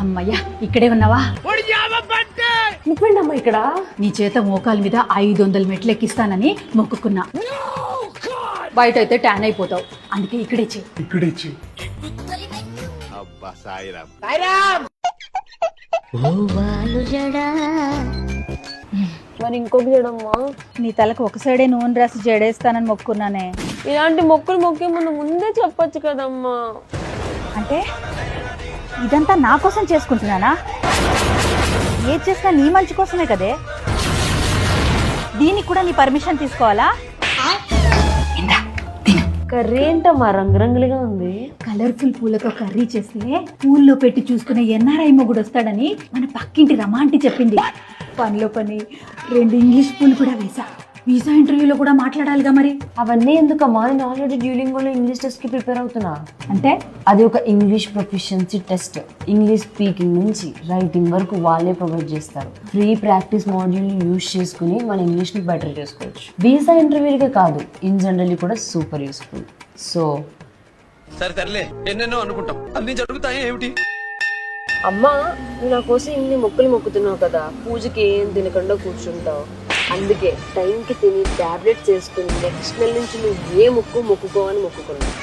అమ్మయ్యా ఇక్కడే ఉన్నావా? నువ్వేంటమ్మా ఇక్కడ? నీ చేత మోకాల మీద 500 మెట్లు ఎక్కిస్తానని మొక్కుకున్నా. బయట అయితే ట్యాన్ అయిపోతావు, అందుకే ఇక్కడే చెయ్యి. మరి ఇంకొక జడమ్మా. నీ తలకు ఒక సైడే నూనె రాసి జడేస్తానని మొక్కుకున్నానే. ఇలాంటి మొక్కులు మొక్కే ముందే చెప్పొచ్చు కదమ్మా. అంటే ఇదంతా నా కోసం చేసుకుంటున్నానా? ఏది చేసినా నీ మంచి కోసమే కదే. దీనికి కూడా నీ పర్మిషన్ తీసుకోవాలా? కర్రీ ఏంటమ్మా రంగురంగులుగా ఉంది? కలర్ఫుల్ పూలతో కర్రీ చేస్తే పూల్లో పెట్టి చూసుకునే ఎన్ఆర్ఐ మొగుడు వస్తాడని మన పక్కింటి రమాంటి చెప్పింది. పనిలో పని 2 ఇంగ్లీష్ పూలు కూడా వేసా. వీసా ఇంటర్వ్యూలో కూడా మాట్లాడాలిగా మరి. అవన్నీ ఎందుకమ్మా? నేను ఆల్రెడీ డ్యూలింగోలో ఇంగ్లీష్ టెస్ట్ కి ప్రిపేర్ అవుతున్నా. అంటే అది ఒక English proficiency test. English speaking నుంచి రైటింగ్ వరకు వాళ్ళే ప్రొవైడ్ చేస్తారు. ఫ్రీ ప్రాక్టీస్ మాడ్యూల్ యూజ్ చేసుకుని మన ఇంగ్లీష్ ని బెటర్ చేసుకోవచ్చు. వీసా ఇంటర్వ్యూలకే కాదు, ఇన్ జనరల్లీ కూడా సూపర్ యూస్ఫుల్. సో సరే తరలే, ఎన్నెన్నో అనుకుంటాం, అన్ని జరుగుతాయి ఏమిటి? అమ్మా, నువ్వు నా కోసం ఇన్ని మొక్కులు మొక్కుతున్నావు కదా, పూజకి ఏం తినకుండా కూర్చుంటావు. అందుకే టైంకి తిని టాబ్లెట్స్ వేసుకుని నెక్స్ట్ నెల నుంచి నువ్వు ఏ మొక్కు మొక్కుకోవని మొక్కుకున్నావు.